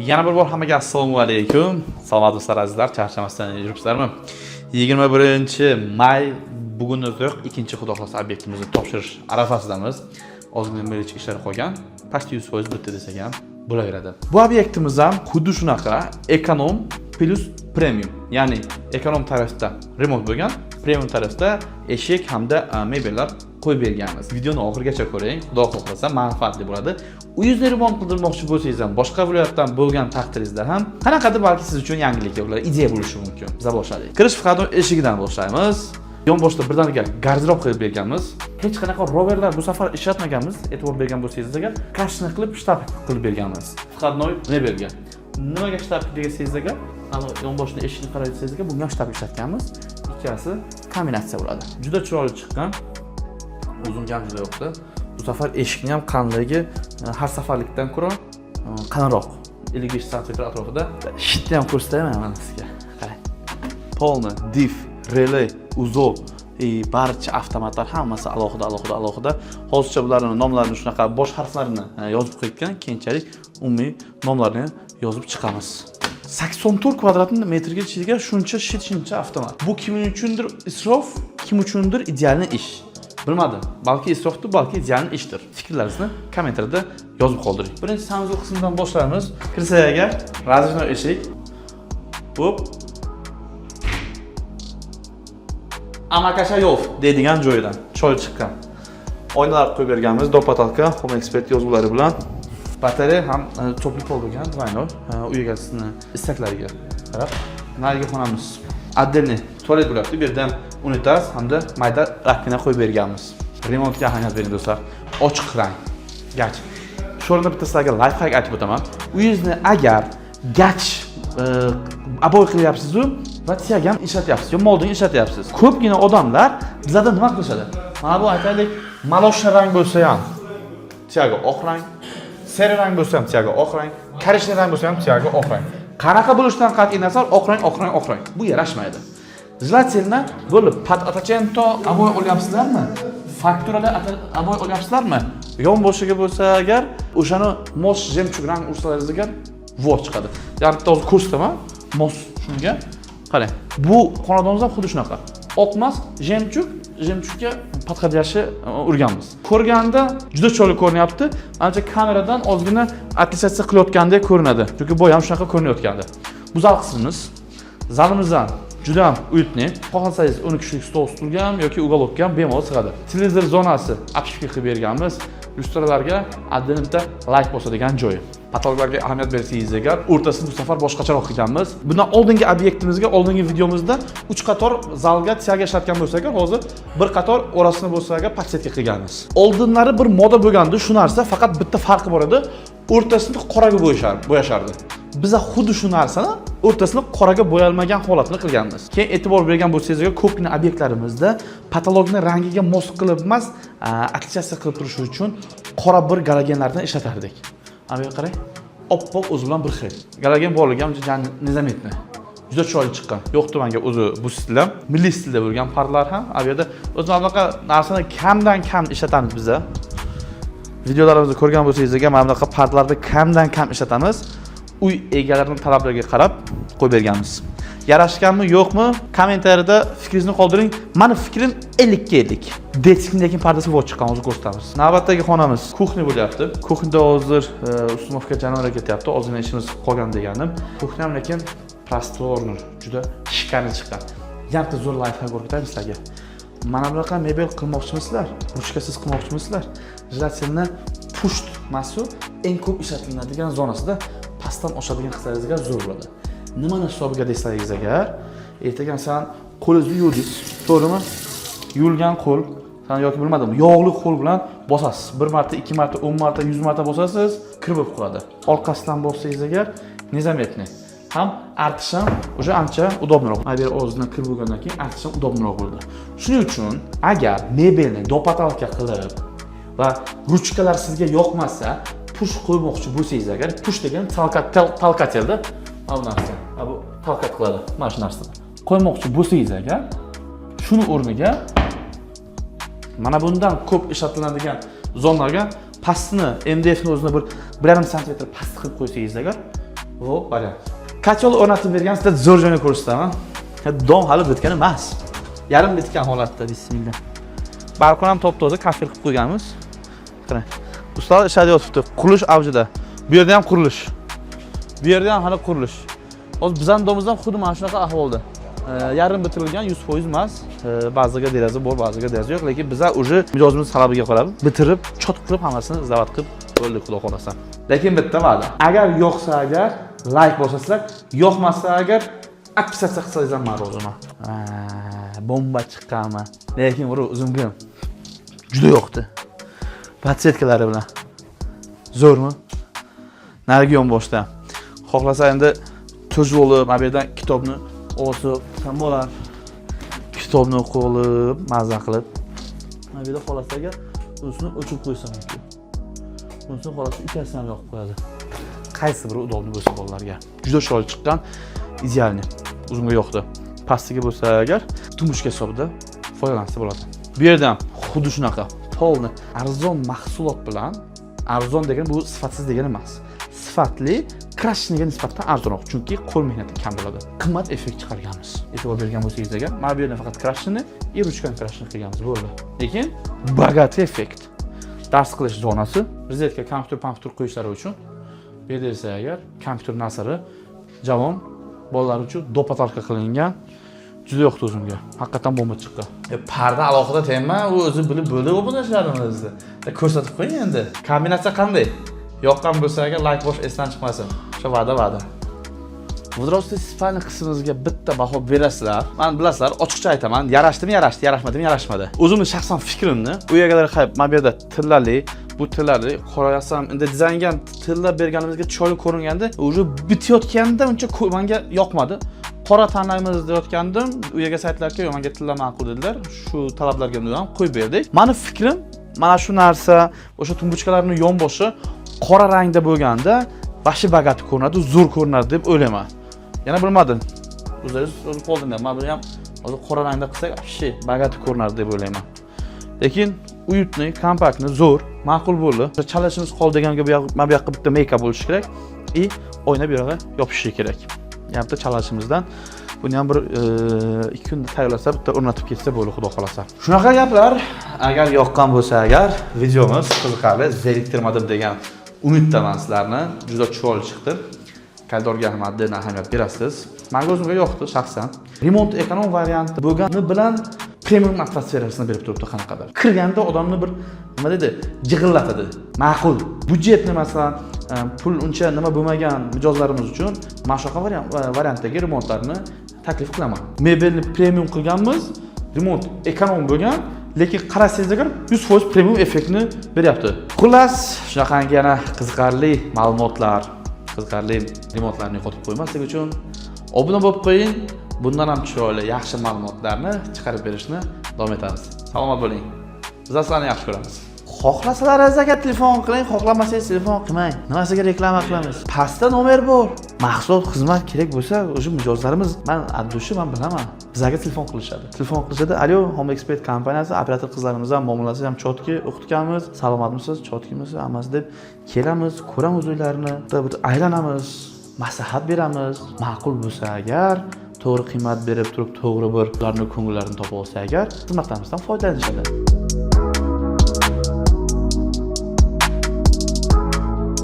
Yana bir bor hammaga assalomu alaykum. Salomat do'stlar azizlar, charchamasdan yuribsizlarmi? 21-may bugun o'ziq ikkinchi xudo xohlasa obyektimizni topshirish arafasidamiz. Ozgina melichik ishlar qolgan. Past 100% bitdi desak ham bo'laveradi. Bu obyektimiz ham xuddi shunaqa ekonom plus premium. Ya'ni ekonom tarafda remont bo'lgan, premium tarafda eshik hamda mebellar qo'yib berganmiz. Videoni oxirigacha ko'ring, xudo xohlasa manfaatli bo'ladi. Uyingizni remont qildirmoqchi bo'lsangiz ham, boshqa viloyatdan bo'lgan taqdiringizda ham qanaqadir balki siz uchun yangilik yo'qlar, ideya bo'lishi mumkin. Biz boshladik. Kirish faqat eshigidan boshlaymiz. Yon boshda birdaniga garderob qilib berganmiz. Hech qanaqa roverlar bu safar ishlatmaganmiz. E'tibor bergan bo'lsangiz agar, kashni qilib shtab qilib berganmiz. Faqat mebelga. Nimaga shtab degasingiz agar, ana yon boshni eshikni qaraysiz agar, bunga shtab ishlatganmiz. Ikkasi kombinatsiya bo'ladi. Juda chiroyli chiqqan. Uzun ham juda yo'qdi. Bu safar eshikning ham qanligi har safarlikdan ko'ra qalinroq. 55 sm atrofida. Shitni ham ko'rsataman mana sizga. Qarang. Polni, diff, relay, uzol, barcha avtomatlar hammasi alohida. Hozircha bularning nomlarini shunaqa bosh harflarini yozib qo'ygan, keyinchalik umumiy nomlarini yozib chiqamiz. 84 kvadrat metrga chiqadigan shuncha avtomat. Bu kim uchundir isrof, kim uchundir ideal ish. Bilmadim. Balki isrofdir, balki ideal ishdir. Fikrlaringizni kommentariyada yozib qoldiring. Birinchi sanuzul qismidan boshlaymiz. Kirsak agar, razvojnoy eshik. Hop. Amakashayov deydigan joyidan choy chiqqan. Oynalar qo'yib berganmiz, dopatalka, Home Expert yozuvlari bilan. Batareya ham cho'pli pol bo'lgan, dvaynoy. Uy egasini istaklariga qarab, nariga xonamiz. Отдельный tualet bo'lyapti. Bu yerda ham unitaz hamda mayda rakkina qo'yib berganmiz. Remontga ahamiyat bering do'stlar. Ochiq rang. Gach. Shu o'rinda bitta sizlarga lifehack aytib o'taman. Uyingizni agar gach aboy qilyapsiz-ku va tiyag ham ishlatyapsiz, yo molding ishlatyapsiz. Ko'pgina odamlar bizlarda nima qilishadi? Mana bu aytaylik, maloshna rang bo'lsa ham tiyagi oq rang, seri rang bo'lsa ham tiyagi oq rang, korishniy rang bo'lsa ham tiyagi oq rang. Qanaqa bo'lishidan qat'iy nazar oq rang. Bu yarashmaydi. Желательно bo'lib pat atachento aboy olyapsizlarmi? Fakturada aboy olyapsizlarmi? Yon boshiga bo'lsa agar o'shani mos jemchug rang ursalaringiz agar vot chiqadi. Ya'ni bitta hozir ko'rsataman. Mos shunga. Qarang. Bu xonadonimiz ham xuddi shunaqa. Oqmas jemchugga patqadyashni urganmiz. Ko'rganda juda chiroyli ko'rinyapti. Ancha kameradan ozgina attestatsiya qilayotgandek ko'rinadi. Chunki boy ham shunaqa ko'rinayotgandi. Bu zal qismimiz. Zalimizdan juda ham uyutni. Xohlasangiz 10 kishilik stol tutilgan yoki uголокка ham bemalol sig'adi. Televizor zonasi apshki qilib berganmiz. Lustralarga addenimda like bosadigan joyi. Patologlarga ahamiyat bersangiz agar, o'rtasini bu safar boshqacharoq qilganmiz. Bundan oldingi obyektimizga, oldingi videomizda 3 qator zalga tiyaga ishlatgan bo'lsak, hozir bir qator orasini bo'lsa agar paketga qilganmiz. Oldinlari bir moda bo'lgandi, shu narsa faqat bitta farqi bor edi. O'rtasini qoraga bo'yashardi. Biz xuddi shu narsani o'rtasini qoraga bo'yalmagan holatini qilganmiz. Keyin e'tibor bergan bo'lsangiz, ko'pgina obyektlarimizda patologni rangiga mos qilib emas, aksiyatsiya qilib turish uchun qora bir galogenlardan ishlatardik. Ana bu qarang, oppoq o'zi bilan bir xil. Galogen borligi ham juda nizametni. Juda chiroyli chiqqan. Yo'qdi menga o'zi bu stil ham, milliy stilda bo'lgan parlar ham. Bu yerda o'zi bunaqa narsani kamdan kam ishlatamiz biz. Videolarimizni ko'rgan bo'lsangiz, mana bunaqa parlarni kamdan kam ishlatamiz. Uy egalarining talablariga qarab qo'yib berganmiz. Yarashganmi, yo'qmi? Kommentariyada fikringizni qoldiring. Meni fikrim 50-50. Detskindagi pardasi vot chiqqan, hozir ko'rsatamiz. Navbatdagi xonamiz kuxnya bo'lyapti. Kuxnyada hozir ustumovka janoraga ketyapti. Ozgina ishimiz qolgan deganim. Kuxnya ham lekin prostorni, juda shikani chiqqan. Yana zo'r lifehack o'rgatamiz sizlarga. Mana bunaqa mebel qilmoqchimisizlar? Ruchkasiz qilmoqchimisizlar? Желательно pusht masu eng ko'p ishlatiladigan zonasida pastdan oshadigan qismlaringizga zo'r bo'ladi. Nimani hisobiga desangiz agar, ertaga masalan qo'lingizni yuvdingiz, to'g'rimi? Yuvilgan qo'l, san yoki bilmadim, yog'li qo'l bilan bosasiz. 1 marta, 2 marta, 10 marta, 100 marta bosasiz, kir bo'lib qoladi. Orqasidan bossangiz agar, nizametni ham artish ham o'sha ancha udobniroq. Agar ozgina kir bo'lgandan keyin artish ham udobniroq bo'ladi. Shuning uchun agar mebelni dopatalka qilib va ruchkalar sizga yoqmasa, push qo'ymoqchi bo'lsangiz agar, push degan talkatelda mana bu narsa, bu talkat qiladi, mana shu narsani. Qo'ymoqchi bo'lsangiz agar, shuni o'rniga mana bundan ko'p ishlatiladigan zonalarga pastini, MDF ni o'zini bir 1,5 sm past qilib qo'ysangiz agar, Bu variant. Kachol o'rnatib bergan sizda zo'r joyni ko'rsataman. Dom hali bitgan emas. Yarim bitgan holatda, bismillah. Balkon ham top-toza kafel qilib qo'yganmiz. Qarang. Ustoz ishlayotibdi. Qurilish avjida. Bu yerda ham qurilish. Bu yerda ham hali qurilish. Hozir bizning domimizdan xuddi mana shunaqa ahvolda. Yarim bitirilgan 100% emas. Ba'ziga deraza bor, ba'ziga deraza yo'q, lekin bizlar уже mijozimiz talabiga qarab bitirib, chot qilib hammasini zavat qilib bo'ldi, xudo xolasa. Lekin bitta va'da. Agar yoqsa agar like bosasizlar, yoqmasa agar opisiyatsiya qilsangiz ham roziman. Bomba chiqqanmi? Lekin bu uzungim juda yoqdi. Patsetkalari bilan. Zo'rmi? Narigi yonboshda. Xohlasa endi tujvolib, mana bu yerdan kitobni o'sib, ham bo'lar. Kitobni o'qib olib, mazza qilib. Mana bu yerda xolasa agar unisini o'chirib qo'ysam kerak. Unisini xolasa ikkasidan yoqib qo'yadi. Qaysi biri udobli bo'lsa bolalarga. Juda chiroyli chiqqan, idealni. Uzunga yoqdi. Pastiga bo'lsa agar tumushga hisobida foydalansa bo'ladi. Bu yerda ham xuddi shunaqa polni arzon mahsulot bilan, arzon degani bu sifatsiz degani emas. Sifatli krashniga nisbatan arzonroq, chunki qo'l mehnati kam bo'ladi. Qimmat effekt chiqarganmiz. E'tibor bergan bo'lsangiz agar, mana bu yerda faqat krashni, ruchkan krashni qilganmiz bo'ldi. Lekin bogat effekt. Dars qilish zonasi, rozetka, kompyuter qo'yishlari uchun bu yerda esa agar kompyuter nasri javon bolalar uchun dopatalka qilingan. Juda yoqdi o'zimga. Haqiqatan bomba chiqqan. Parda alohida tema, u o'zi bilib bo'ldi bu narsalarimizni. Ko'rsatib qo'ying endi. Kombinatsiya qanday? Yoqqan bo'lsa agar like bosh esdan chiqmasin. O'sha va'da. Vodorostli spalni qismimizga bitta baho berasizlar. Men bilasizlar, ochiqcha aytaman, yarashdimi, yarashmadimi, yarashmadi. O'zimning shaxsan fikrimni, u yergalar qayb, mana bu yerda tillarli, bu tillarli qorayasam, endi dizaynga tillar berganimizga chiroyli ko'ringanda, o'zi bitayotganda uncha menga yoqmadi. Qora tanlaymiz deyotgandim, u yerga saytlarga yo'q, menga tillar ma'qul dedilar. Shu talablarga ham qo'yib berdik. Meni fikrim, mana shu narsa, o'sha tumbuchkalarning yonboshi qora rangda bo'lganda, vashi bagati ko'rinadi, zo'r ko'rinadi deb o'ylayman. Yana bilmadim. O'zingiz qo'lingizda, men buni ham hozir qora rangda qilsak, vashi bagati ko'rinadi deb o'ylayman. Lekin uyutni, kompaktni, zo'r, ma'qul bo'ldi. Chalishimiz qoldi deganga mana bu yoqqa bitta meyka bo'lishi kerak. Oyna bu yoqqa yopishi kerak. Yaptı çalışımızdan. Buni ham bir 2 kunda tayyorlasa, bitta o'rnatib ketsa bo'ldi, xudo xolasa. Shunaqa gaplar, agar yoqqan bo'lsa agar videomiz qiziqarli, zeriktirmadim degan umiddaman sizlarni. Juda chiroyli chiqdi. Qaydorga ham adden ahamiyat berasiz. Menga o'zimga yoqdi shaxsan. Remont ekonom varianti bo'lgani bilan premium atmosferasini berib turibdi qanaqadir. Kirganda odamni bir nima dedi, jig'illatadi. Ma'qul. Budjetni masalan pul uncha nima bo'lmagan mijozlarimiz uchun mana shunaqa variantdagi remontlarni taklif qilaman. Mebelni premium qilganmiz, remont ekonom bo'lgan, lekin qarasangiz agar 100% premium effektni beryapti. Xullas, shunaqangi yana qiziqarli ma'lumotlar, qiziqarli remontlarni yo'qotib qo'ymaslik uchun obuna bo'lib qo'ying. Bundan ham chiroyli, yaxshi ma'lumotlarni chiqarib berishni davom etamiz. Salomat bo'ling. Biz sizlarni yaxshi ko'ramiz. Xohlasalaringiz agar telefon qiling, xohlamasangiz telefon qilmang. Nimasiga reklama qilamiz? Pastda nomer bor. Mahsulot, xizmat kerak bo'lsa, o'sha mijozlarimiz, men addushi men bilaman. Bizlarga telefon qilishadi. Alo, Home Expert kompaniyasi, operator qizlarimiz ham muomalasi ham chotki o'qitganmiz. Salomatmisiz, chotkimisiz, hammasi deb kelamiz, ko'ramiz uylarini, aylanamiz, maslahat beramiz. Ma'qul bo'lsa agar to'g'ri qiymat berib turib, to'g'ri bir ularning ko'ngillarini topa olsa agar, xizmatimizdan foydalanishadi.